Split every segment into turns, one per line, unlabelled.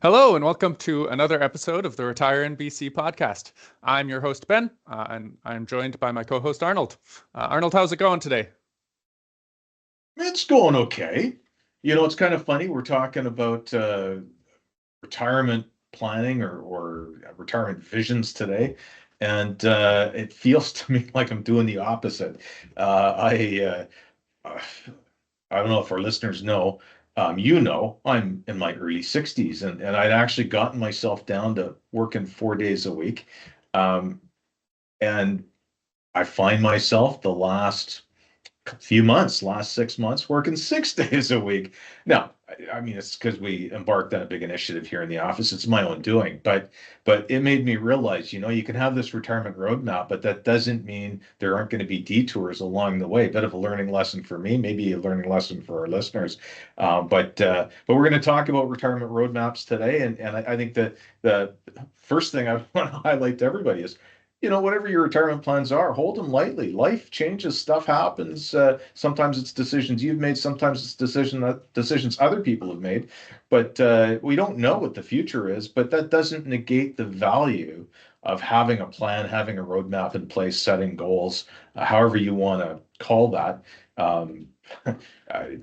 Hello, and welcome to another episode of the Retire in BC podcast. I'm your host, Ben, and I'm joined by my co-host, Arnold. Arnold, how's it going today?
It's going okay. It's kind of funny. We're talking about retirement planning or retirement visions today, and it feels to me like I'm doing the opposite. Uh, I don't know if our listeners know. I'm in my early 60s, and I'd actually gotten myself down to working 4 days a week, um, and I find myself the last 6 months, working 6 days a week. Now, I mean, it's because we embarked on a big initiative here in the office. It's my own doing, but it made me realize, you can have this retirement roadmap, but that doesn't mean there aren't going to be detours along the way. Bit of a learning lesson for me, maybe a learning lesson for our listeners. But we're going to talk about retirement roadmaps today, and I think that the first thing I want to highlight to everybody is whatever your retirement plans are, hold them lightly. Life changes, stuff happens. Sometimes it's decisions you've made, sometimes it's decisions other people have made. But we don't know what the future is, but that doesn't negate the value of having a plan, having a roadmap in place, setting goals, however you want to call that. Um,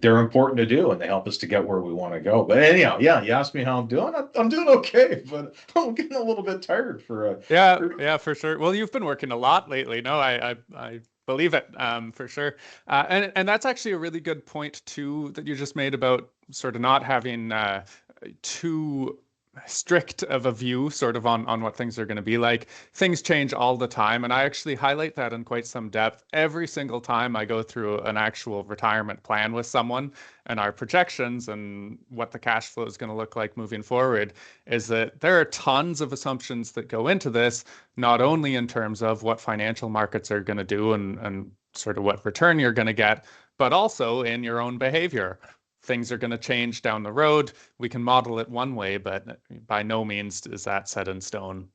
they're important to do, and they help us to get where we want to go. But anyhow, yeah, you asked me how I'm doing. I'm doing okay, but I'm getting a little bit tired
Yeah, for sure. Well, you've been working a lot lately. No, I believe it, for sure. And that's actually a really good point too that you just made about sort of not having too strict of a view sort of on what things are going to be like. Things change all the time, and I actually highlight that in quite some depth every single time I go through an actual retirement plan with someone, and our projections and what the cash flow is going to look like moving forward is that there are tons of assumptions that go into this, not only in terms of what financial markets are going to do and sort of what return you're going to get, but also in your own behavior. Things are going to change down the road. We can model it one way, but by no means is that set in stone.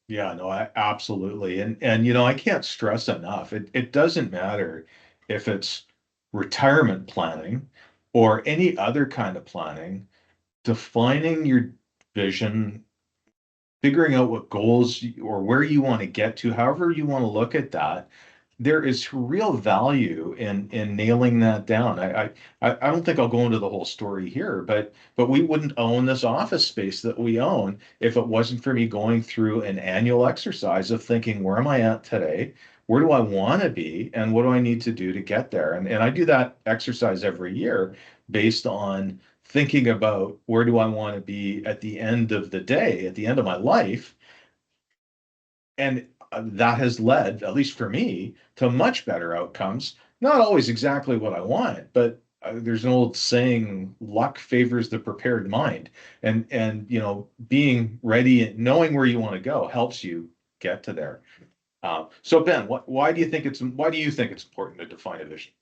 Yeah, no, absolutely. And I can't stress enough. It doesn't matter if it's retirement planning or any other kind of planning, defining your vision, figuring out what goals or where you want to get to, however you want to look at that, there is real value in nailing that down. I don't think I'll go into the whole story here, but we wouldn't own this office space that we own if it wasn't for me going through an annual exercise of thinking, where am I at today? Where do I want to be? And what do I need to do to get there? And I do that exercise every year based on thinking about where do I want to be at the end of the day, at the end of my life. And that has led, at least for me, to much better outcomes. Not always exactly what I want, but there's an old saying, luck favors the prepared mind. And being ready and knowing where you want to go helps you get to there. So Ben, why do you think it's important to define a vision?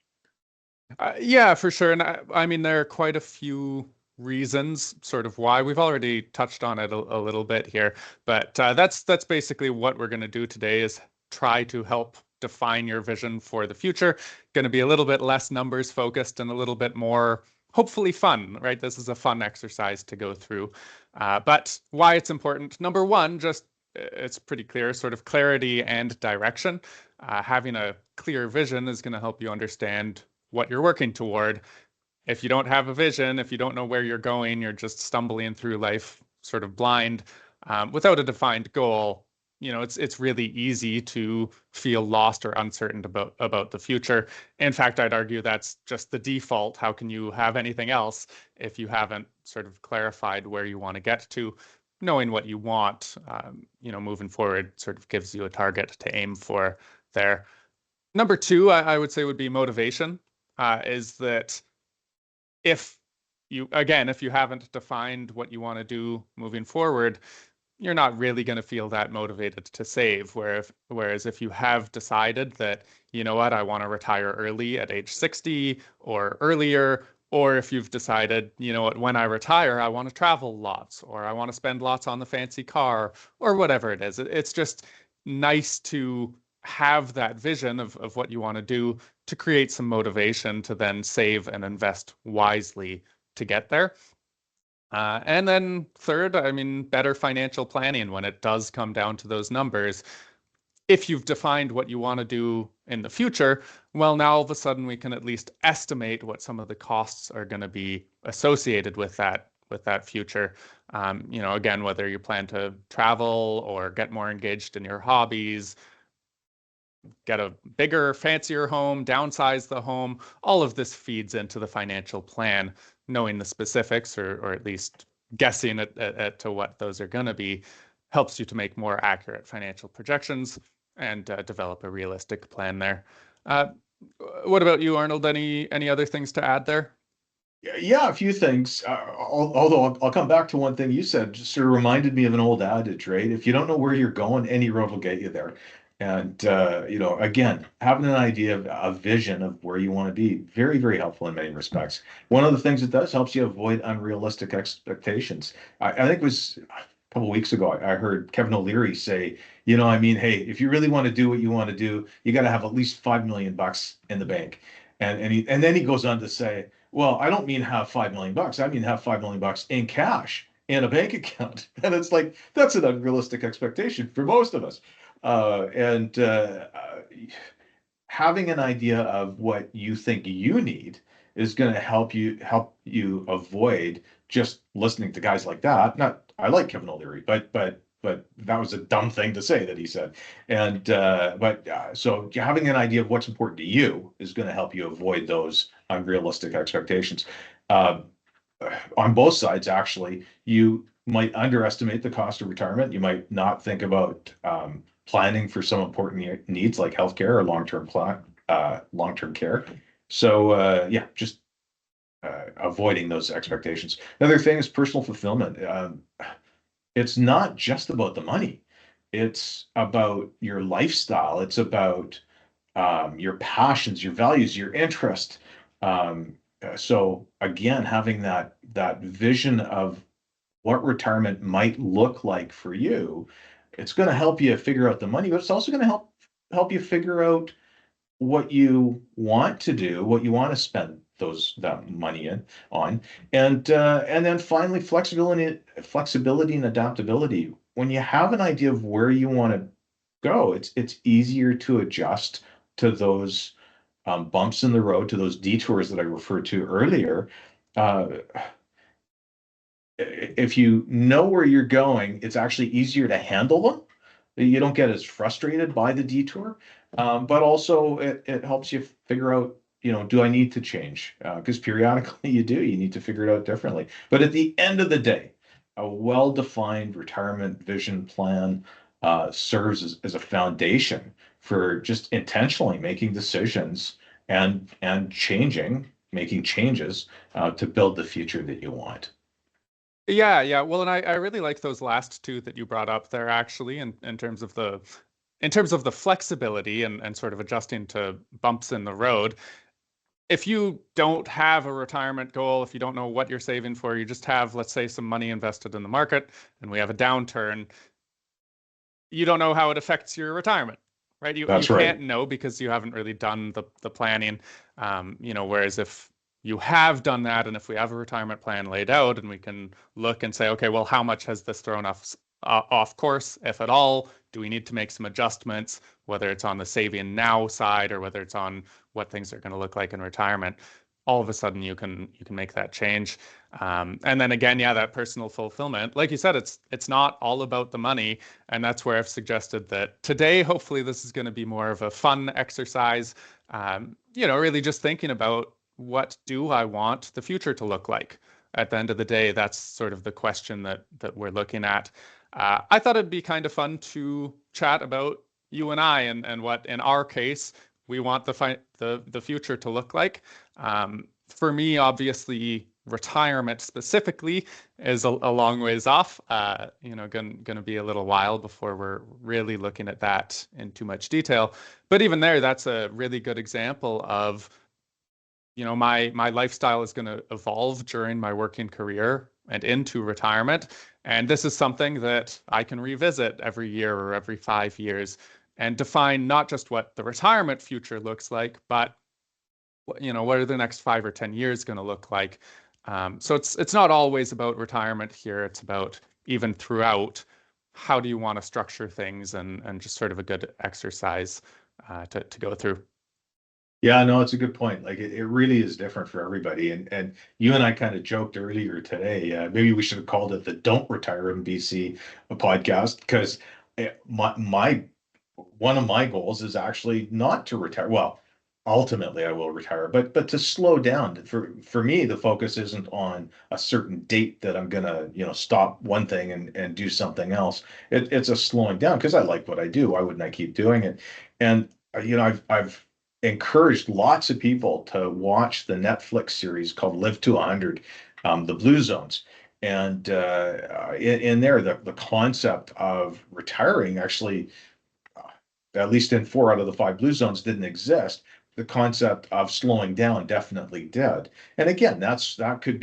Yeah, for sure. And I mean, there are quite a few reasons sort of why. We've already touched on it a little bit here, but that's basically what we're going to do today is try to help define your vision for the future. Going to be a little bit less numbers focused and a little bit more hopefully fun, right? This is a fun exercise to go through. But why it's important, number one, just it's pretty clear, sort of clarity and direction. Having a clear vision is going to help you understand what you're working toward. If you don't have a vision, if you don't know where you're going, you're just stumbling through life sort of blind, without a defined goal. It's really easy to feel lost or uncertain about the future. In fact, I'd argue that's just the default. How can you have anything else if you haven't sort of clarified where you want to get to? Knowing what you want, moving forward sort of gives you a target to aim for there. Number two, I would say would be motivation. Is that if if you haven't defined what you want to do moving forward, you're not really going to feel that motivated to save. Whereas if you have decided that, you know what, I want to retire early at age 60 or earlier, or if you've decided, you know what, when I retire, I want to travel lots, or I want to spend lots on the fancy car, or whatever it is, it's just nice to have that vision of what you want to do to create some motivation to then save and invest wisely to get there. And then third, I mean, better financial planning when it does come down to those numbers. If you've defined what you want to do in the future, well, now all of a sudden we can at least estimate what some of the costs are going to be associated with that future. Again, whether you plan to travel or get more engaged in your hobbies, get a bigger, fancier home, downsize the home, all of this feeds into the financial plan. Knowing the specifics, or at least guessing at to what those are going to be, helps you to make more accurate financial projections and develop a realistic plan there. Uh, what about you, Arnold? Any other things to add there?
Yeah, a few things. Although I'll come back to one thing you said, just sort of reminded me of an old adage, right? If you don't know where you're going, any road will get you there. And again, having an idea of a vision of where you want to be, very, very helpful in many respects. One of the things it does helps you avoid unrealistic expectations. I think it was a couple of weeks ago, I heard Kevin O'Leary say, I mean, hey, if you really want to do what you want to do, you got to have at least $5 million in the bank. And then he goes on to say, well, I don't mean have $5 million. I mean have $5 million in cash in a bank account. And it's like that's an unrealistic expectation for most of us. And having an idea of what you think you need is going to help you avoid just listening to guys like that. Not I like Kevin O'Leary, but that was a dumb thing to say that he said. And so having an idea of what's important to you is going to help you avoid those unrealistic expectations. Uh, on both sides, actually, you might underestimate the cost of retirement. You might not think about planning for some important needs like healthcare or long-term care. So yeah, just avoiding those expectations. Another thing is personal fulfillment. It's not just about the money. It's about your lifestyle. It's about your passions, your values, your interest. So again, having that vision of what retirement might look like for you, it's going to help you figure out the money, but it's also going to help you figure out what you want to do, what you want to spend that money on, and then finally flexibility and adaptability. When you have an idea of where you want to go, it's easier to adjust to those bumps in the road, to those detours that I referred to earlier. Uh, if you know where you're going, it's actually easier to handle them. You don't get as frustrated by the detour, but also it helps you figure out, do I need to change? Because periodically you do, you need to figure it out differently. But at the end of the day, a well-defined retirement vision plan serves as a foundation for just intentionally making decisions and making changes to build the future that you want.
Yeah, yeah. Well, and I really like those last two that you brought up there, actually, in terms of the flexibility and sort of adjusting to bumps in the road. If you don't have a retirement goal, if you don't know what you're saving for, you just have, let's say, some money invested in the market, and we have a downturn, you don't know how it affects your retirement, right? You
That's right.
can't know because you haven't really done the planning. Whereas if you have done that, and if we have a retirement plan laid out, and we can look and say, okay, well, how much has this thrown off course, if at all? Do we need to make some adjustments, whether it's on the saving now side or whether it's on what things are going to look like in retirement? All of a sudden, you can make that change. And then again, yeah, that personal fulfillment. Like you said, it's not all about the money, and that's where I've suggested that today. Hopefully, this is going to be more of a fun exercise. Really just thinking about what do I want the future to look like. At the end of the day, that's sort of the question that we're looking at. I thought it'd be kind of fun to chat about you and I and what, in our case, we want the future to look like. For me, obviously, retirement specifically is a long ways off. Going to be a little while before we're really looking at that in too much detail. But even there, that's a really good example of, my lifestyle is going to evolve during my working career and into retirement. And this is something that I can revisit every year or every 5 years and define not just what the retirement future looks like, but what are the next 5 or 10 years going to look like? So it's not always about retirement here. It's about even throughout, how do you want to structure things, and just sort of a good exercise to go through.
Yeah, no, it's a good point. Like it really is different for everybody. And you and I kind of joked earlier today. Maybe we should have called it the "Don't Retire in BC" podcast because my one of my goals is actually not to retire. Well, ultimately I will retire, but to slow down. For me, the focus isn't on a certain date that I'm gonna, stop one thing and do something else. It's a slowing down because I like what I do. Why wouldn't I keep doing it? And I've encouraged lots of people to watch the Netflix series called Live to 100, the Blue Zones. And in there, the concept of retiring actually, at least in 4 out of the 5 blue zones, didn't exist. The concept of slowing down definitely did. And again, that could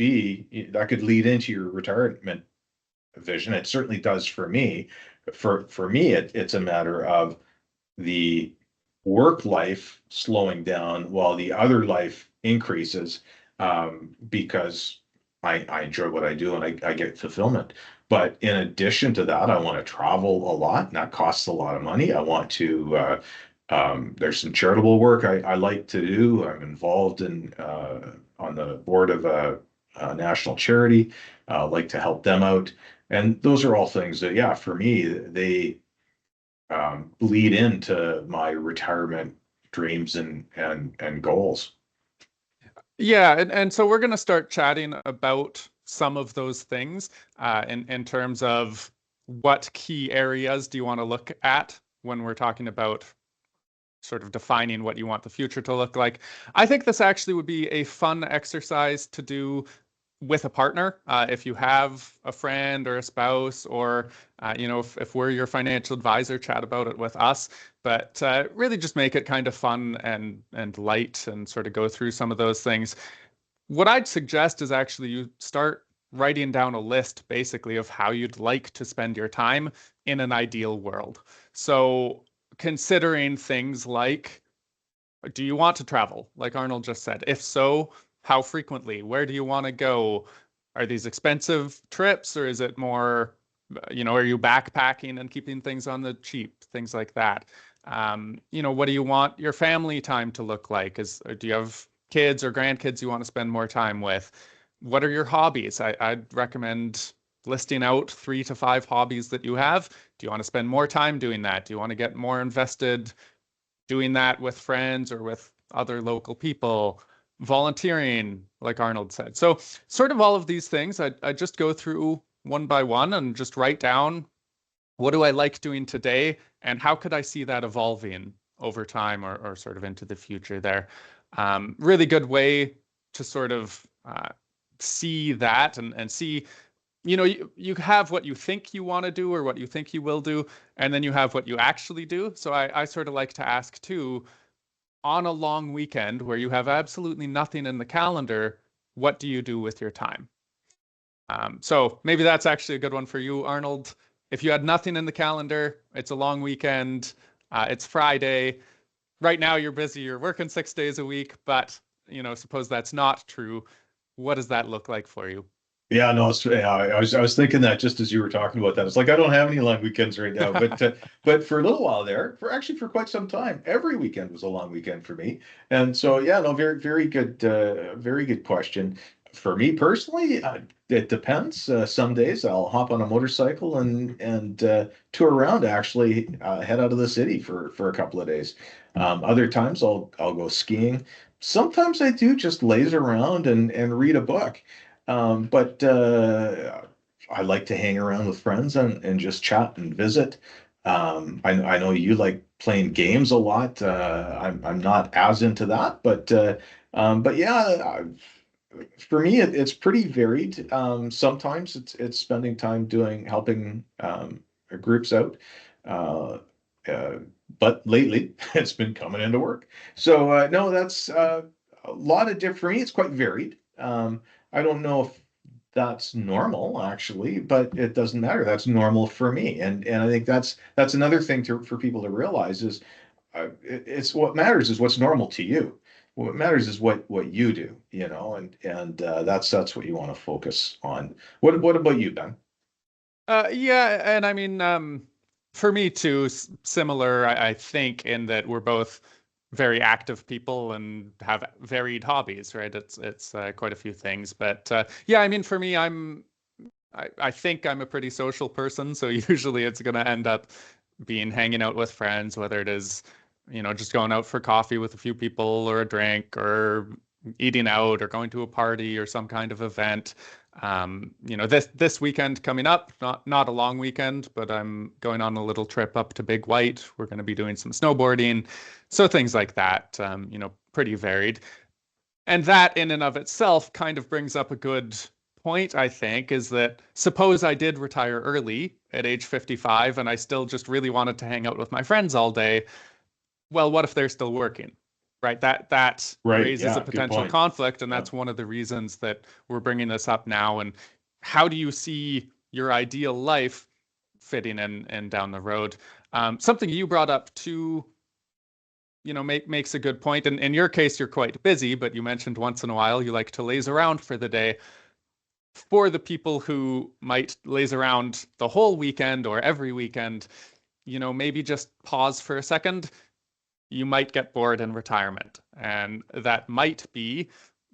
lead into your retirement vision. It certainly does for me. For me, it's a matter of the work life slowing down while the other life increases, because I enjoy what I do and I get fulfillment. But in addition to that, I want to travel a lot, and that costs a lot of money. I want to, there's some charitable work I like to do. I'm involved in, on the board of a national charity. Like to help them out. And those are all things that, yeah, for me, they lead into my retirement dreams and goals.
Yeah, and so we're going to start chatting about some of those things in terms of what key areas do you want to look at when we're talking about sort of defining what you want the future to look like. I think this actually would be a fun exercise to do with a partner. If you have a friend or a spouse, or if we're your financial advisor, chat about it with us. But really, just make it kind of fun and light, and sort of go through some of those things. What I'd suggest is actually you start writing down a list basically of how you'd like to spend your time in an ideal world. So considering things like, do you want to travel? Like Arnold just said. If so, how frequently? Where do you want to go? Are these expensive trips, or is it more, are you backpacking and keeping things on the cheap? Things like that. What do you want your family time to look like? Do you have kids or grandkids you want to spend more time with? What are your hobbies? I'd recommend listing out 3 to 5 hobbies that you have. Do you want to spend more time doing that? Do you want to get more invested doing that with friends or with other local people, volunteering, like Arnold said? So, sort of all of these things, I just go through one by one and just write down, what do I like doing today, and how could I see that evolving over time, or sort of into the future there. Really good way to sort of see that, and see, you have what you think you want to do or what you think you will do, and then you have what you actually do. So I sort of like to ask too, on a long weekend where you have absolutely nothing in the calendar, what do you do with your time? So maybe that's actually a good one for you, Arnold. If you had nothing in the calendar, it's a long weekend, it's Friday. Right now you're busy, you're working 6 days a week, but suppose that's not true. What does that look like for you?
Yeah, no, yeah, I was thinking that just as you were talking about that. It's like I don't have any long weekends right now, but for a little while there, for quite some time, every weekend was a long weekend for me. And so yeah, no, very good question. For me personally, it depends. Some days I'll hop on a motorcycle and tour around. Actually, head out of the city for a couple of days. Other times I'll go skiing. Sometimes I do just laze around and read a book. But I like to hang around with friends and just chat and visit. I know you like playing games a lot. I'm not as into that, but yeah, for me it's pretty varied. Sometimes it's spending time doing helping groups out. Uh, uh, but lately it's been coming into work. So no, that's a lot of different. For me, it's quite varied. I don't know that's normal actually, but it doesn't matter. That's normal for me. And I think that's another thing for people to realize is it's what matters is what's normal to you. What matters is what you do, and that's what you want to focus on. What about you, Ben?
Yeah, and I mean, for me too, similar, I think, in that we're both very active people and have varied hobbies, right? It's quite a few things, but yeah, I mean, for me, I think I'm a pretty social person, so usually it's going to end up being hanging out with friends, whether it is, just going out for coffee with a few people or a drink or eating out or going to a party or some kind of event. This weekend coming up, not a long weekend, but I'm going on a little trip up to Big White. We're going to be doing some snowboarding, so things like that. Pretty varied. And that in and of itself kind of brings up a good point, I think, is that suppose I did retire early at age 55 and I still just really wanted to hang out with my friends all day. Well, what if they're still working? Right? That
Right.
raises a
Yeah. Good
potential
point.
conflict, and
Yeah.
that's one of the reasons that we're bringing this up now. And how do you see your ideal life fitting in down the road? Something you brought up too, makes a good point. And in your case, you're quite busy, but you mentioned once in a while you like to laze around for the day. For the people who might laze around the whole weekend or every weekend, maybe just pause for a second. You might get bored in retirement, and that might be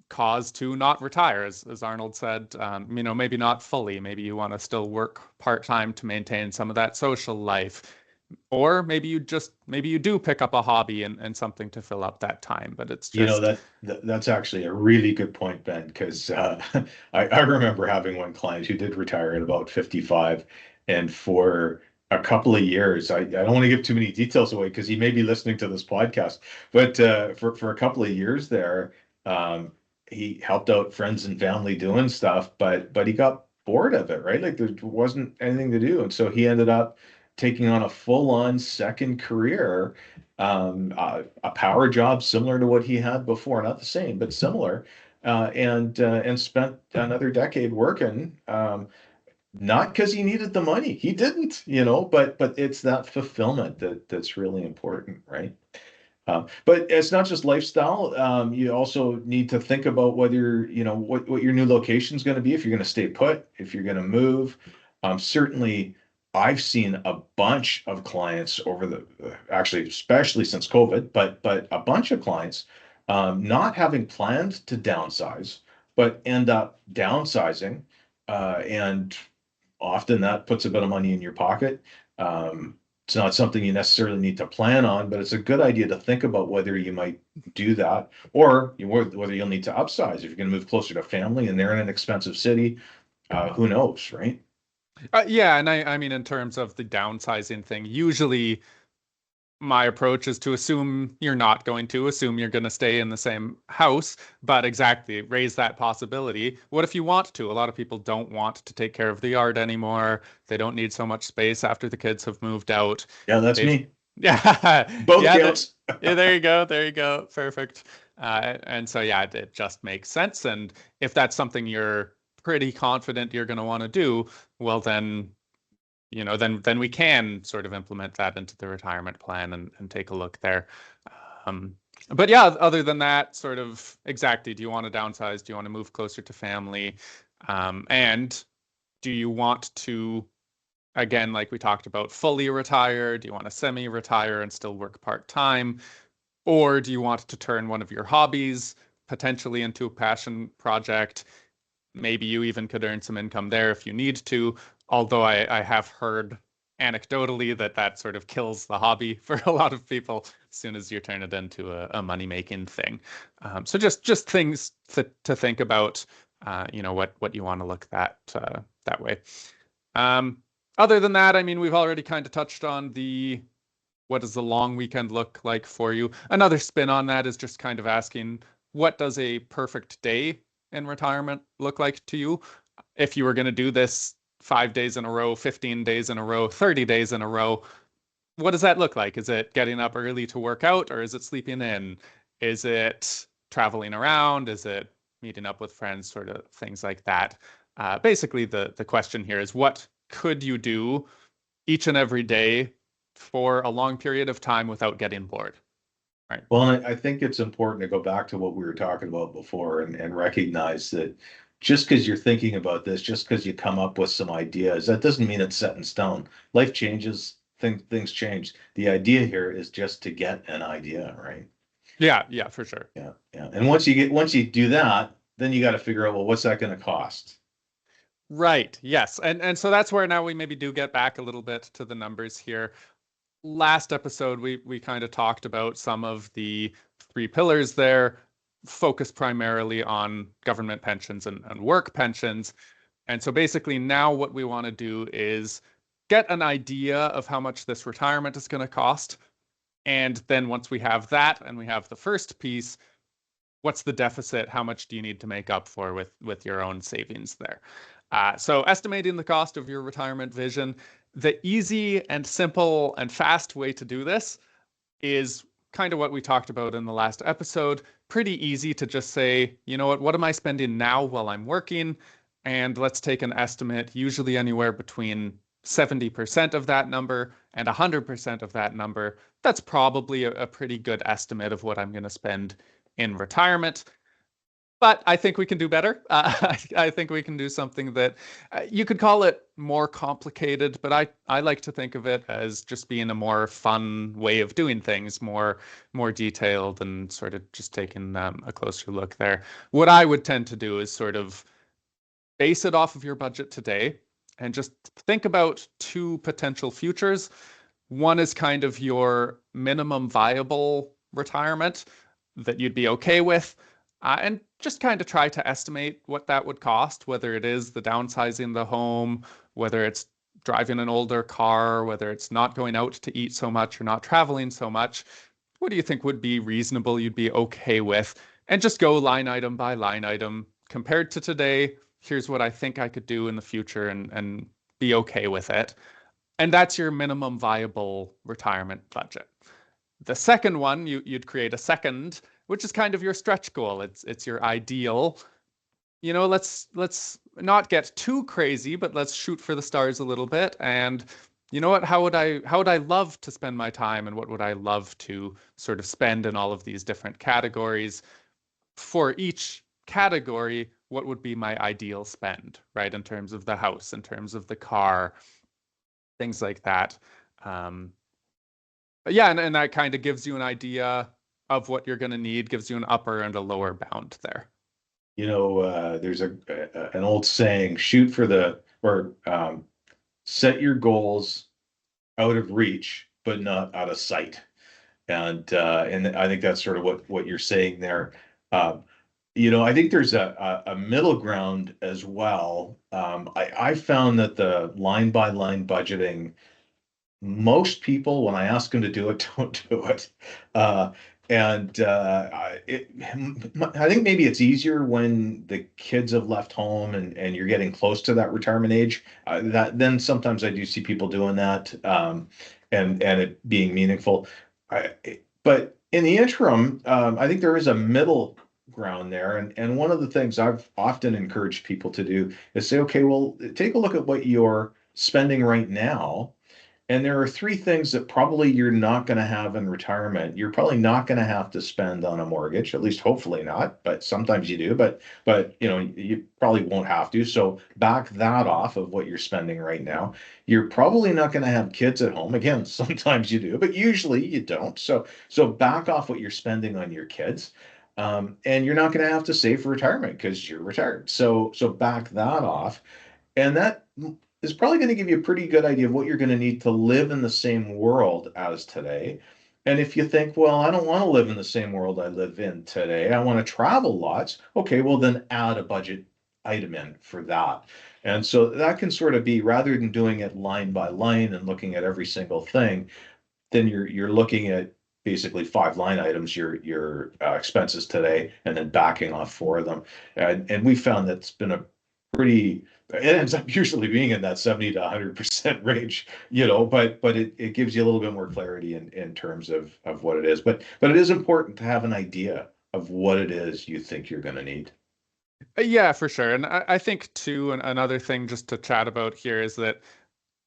cause to not retire, as Arnold said. Maybe not fully. Maybe you want to still work part-time to maintain some of that social life. Or maybe you do pick up a hobby and something to fill up that time. But it's
You know
just,
that's actually a really good point, Ben, because I remember having one client who did retire at about 55, and for a couple of years, I don't want to give too many details away because he may be listening to this podcast, but for a couple of years there, um, he helped out friends and family doing stuff, but he got bored of it, right? Like there wasn't anything to do, and so he ended up taking on a full-on second career, a power job similar to what he had before, not the same, but similar, and spent another decade working. Not because he needed the money, he didn't, but it's that fulfillment that's really important, right? But it's not just lifestyle. You also need to think about whether, what your new location is going to be, if you're going to stay put, if you're going to move. Certainly, I've seen a bunch of clients over actually, especially since COVID, but a bunch of clients not having planned to downsize, but end up downsizing. And often that puts a bit of money in your pocket. It's not something you necessarily need to plan on, but it's a good idea to think about whether you might do that, or whether you'll need to upsize if you're going to move closer to family and they're in an expensive city. Who knows, right?
yeah. And I mean, in terms of the downsizing thing, usually my approach is to assume you're not going to assume you're going to stay in the same house, but exactly raise that possibility. What if you want to? A lot of people don't want to take care of the yard anymore. They don't need so much space after the kids have moved out.
Yeah, that's
They've,
me.
yeah,
Both
yeah,
counts.
yeah, there you go. There you go. Perfect. And so, yeah, it just makes sense. And if that's something you're pretty confident you're going to want to do, well, then we can sort of implement that into the retirement plan and take a look there. Um, but yeah, other than that, sort of exactly, do you want to downsize? Do you want to move closer to family? And do you want to, again, like we talked about, fully retire? Do you want to semi-retire and still work part-time? Or do you want to turn one of your hobbies potentially into a passion project? Maybe you even could earn some income there if you need to. Although I have heard anecdotally that sort of kills the hobby for a lot of people as soon as you turn it into a money-making thing. So just things to think about, what you want to look that way. Um, Other than that, I mean, we've already kind of touched on what does the long weekend look like for you? Another spin on that is just kind of asking, what does a perfect day in retirement look like to you? If you were going to do this 5 days in a row, 15 days in a row, 30 days in a row, what does that look like? Is it getting up early to work out, or is it sleeping in? Is it traveling around? Is it meeting up with friends, sort of things like that? Basically, the question here is what could you do each and every day for a long period of time without getting bored, right?
Well, and I think it's important to go back to what we were talking about before and recognize that just because you're thinking about this, just because you come up with some ideas, that doesn't mean it's set in stone. Life changes, things change. The idea here is just to get an idea, right?
Yeah, yeah, for sure.
Yeah, yeah. And once you do that, then you got to figure out, well, what's that going to cost?
Right. Yes. And so that's where now we maybe do get back a little bit to the numbers here. Last episode we kind of talked about some of the three pillars there, focused primarily on government pensions and work pensions. And so basically now what we want to do is get an idea of how much this retirement is going to cost. And then once we have that and we have the first piece, what's the deficit? How much do you need to make up for with your own savings there? So estimating the cost of your retirement vision, the easy and simple and fast way to do this is kind of what we talked about in the last episode. Pretty easy to just say, you know what am I spending now while I'm working? And let's take an estimate, usually anywhere between 70% of that number and 100% of that number. That's probably a pretty good estimate of what I'm going to spend in retirement. But I think we can do better. I think we can do something that you could call it more complicated, but I like to think of it as just being a more fun way of doing things, more detailed, and sort of just taking a closer look there. What I would tend to do is sort of base it off of your budget today and just think about two potential futures. One is kind of your minimum viable retirement that you'd be okay with, and just kind of try to estimate what that would cost, whether it is the downsizing the home, whether it's driving an older car, whether it's not going out to eat so much or not traveling so much. What do you think would be reasonable, you'd be okay with? And just go line item by line item. Compared to today, here's what I think I could do in the future and be okay with it. And that's your minimum viable retirement budget. The second one, you'd create a second, which is kind of your stretch goal. It's your ideal. You know, let's not get too crazy, but let's shoot for the stars a little bit. And you know what? How would I love to spend my time, and what would I love to sort of spend in all of these different categories? For each category, what would be my ideal spend, right? In terms of the house, in terms of the car, things like that. Um, but yeah, and that kind of gives you an idea of what you're going to need, gives you an upper and a lower bound there.
You know, there's an old saying, shoot for the, or set your goals out of reach, but not out of sight. And I think that's sort of what you're saying there. Um, you know, I think there's a middle ground as well. I found that the line by line budgeting, most people, when I ask them to do it, don't do it. Uh, I think maybe it's easier when the kids have left home and you're getting close to that retirement age. That then sometimes I do see people doing that, and it being meaningful. But in the interim, I think there is a middle ground there, and one of the things I've often encouraged people to do is say, okay, well, take a look at what you're spending right now, and there are three things that probably you're not going to have in retirement. You're probably not going to have to spend on a mortgage, at least hopefully not, but sometimes you do, but you know, you probably won't have to. So back that off of what you're spending right now. You're probably not going to have kids at home. Again, sometimes you do, but usually you don't. So back off what you're spending on your kids. And you're not going to have to save for retirement because you're retired. So back that off. And that is probably going to give you a pretty good idea of what you're going to need to live in the same world as today. And if you think, well, I don't want to live in the same world I live in today, I want to travel lots. Okay, well, then add a budget item in for that. And so that can sort of be, rather than doing it line by line and looking at every single thing, then you're looking at basically five line items, your expenses today, and then backing off four of them. And we found that's been a pretty, it ends up usually being in that 70 to 100% range, you know, but it gives you a little bit more clarity in terms of what it is. But it is important to have an idea of what it is you think you're going to need.
Yeah, for sure. And I think too, another thing just to chat about here is that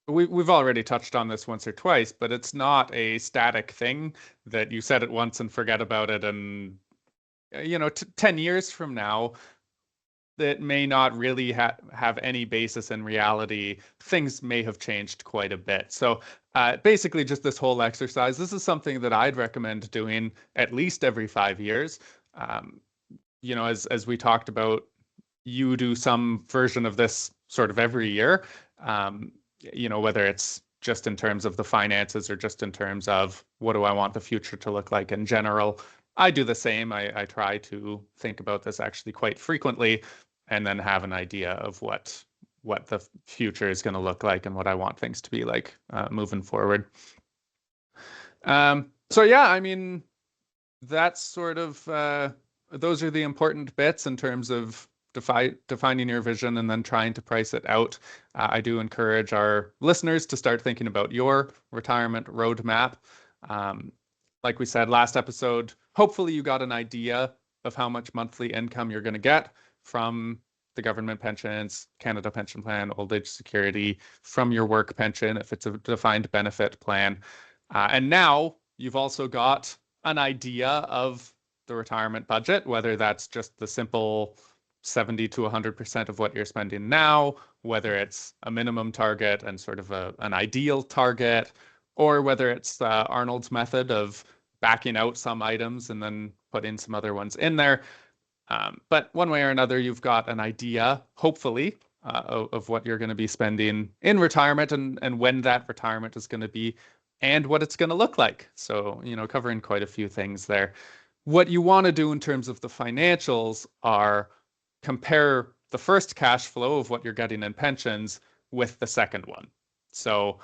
we've already touched on this once or twice, but it's not a static thing that you said it once and forget about it. And, 10 years from now, that may not really have any basis in reality. Things may have changed quite a bit. So basically, just this whole exercise, this is something that I'd recommend doing at least every 5 years. Um, as we talked about, you do some version of this sort of every year. Um, whether it's just in terms of the finances or just in terms of what do I want the future to look like in general. I do the same. I try to think about this actually quite frequently and then have an idea of what the future is going to look like and what I want things to be like moving forward. So yeah, I mean, that's sort of those are the important bits in terms of defining your vision and then trying to price it out. I do encourage our listeners to start thinking about your retirement roadmap. Um, like we said last episode, hopefully you got an idea of how much monthly income you're going to get from the government pensions, Canada Pension Plan, Old Age Security, from your work pension, if it's a defined benefit plan. And now you've also got an idea of the retirement budget, whether that's just the simple 70 to 100% of what you're spending now, whether it's a minimum target and sort of an ideal target, or whether it's Arnold's method of backing out some items and then putting some other ones in there. But one way or another, you've got an idea, hopefully, of what you're going to be spending in retirement and when that retirement is going to be and what it's going to look like. So, covering quite a few things there. What you want to do in terms of the financials are compare the first cash flow of what you're getting in pensions with the second one. So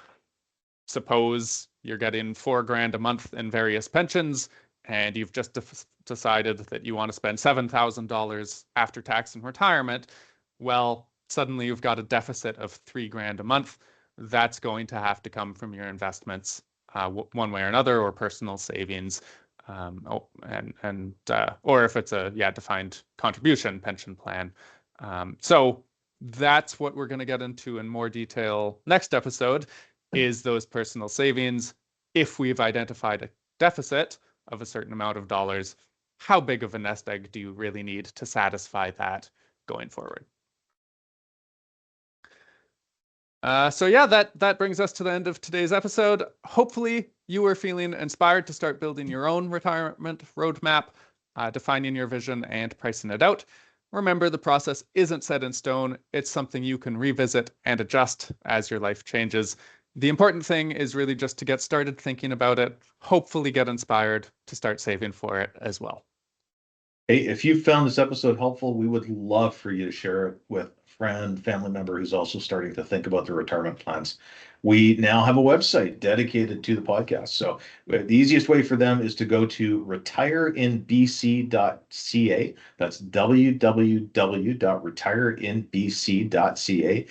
suppose you're getting $4,000 a month in various pensions and you've just decided that you want to spend $7,000 after tax in retirement. Well, suddenly you've got a deficit of $3,000 a month. That's going to have to come from your investments, one way or another, or personal savings. Or if it's a defined contribution pension plan. So that's what we're going to get into in more detail next episode, is those personal savings. If we've identified a deficit of a certain amount of dollars, how big of a nest egg do you really need to satisfy that going forward? So yeah, that brings us to the end of today's episode. Hopefully you are feeling inspired to start building your own retirement roadmap, defining your vision and pricing it out. Remember, the process isn't set in stone. It's something you can revisit and adjust as your life changes. The important thing is really just to get started thinking about it, hopefully get inspired to start saving for it as well.
Hey, if you found this episode helpful, we would love for you to share it with a friend, family member who's also starting to think about their retirement plans. We now have a website dedicated to the podcast. So the easiest way for them is to go to retireinbc.ca. That's www.retireinbc.ca.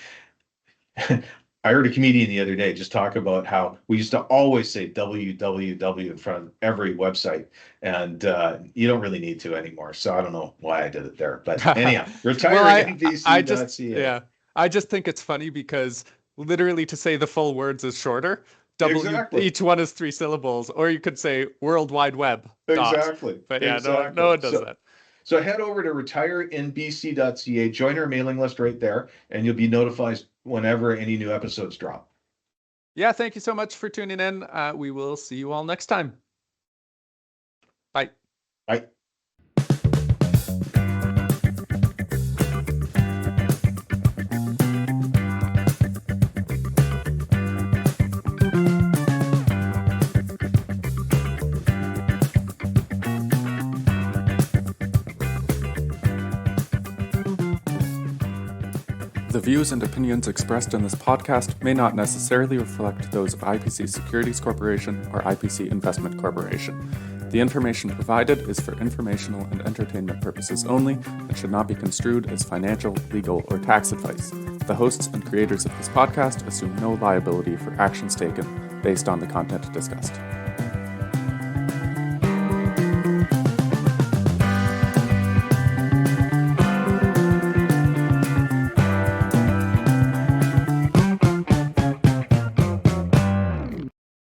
I heard a comedian the other day just talk about how we used to always say www in front of every website, and you don't really need to anymore. So I don't know why I did it there, but anyhow, retireninbc.ca.
I just think it's funny because literally to say the full words is shorter.
Exactly.
Each one is 3 syllables, or you could say World Wide Web.
Exactly.
But yeah, exactly. No one does that.
So head over to retireinbc.ca, join our mailing list right there, and you'll be notified whenever any new episodes drop.
Yeah, thank you so much for tuning in. We will see you all next time. Bye.
Bye.
The views and opinions expressed in this podcast may not necessarily reflect those of IPC Securities Corporation or IPC Investment Corporation. The information provided is for informational and entertainment purposes only and should not be construed as financial, legal, or tax advice. The hosts and creators of this podcast assume no liability for actions taken based on the content discussed.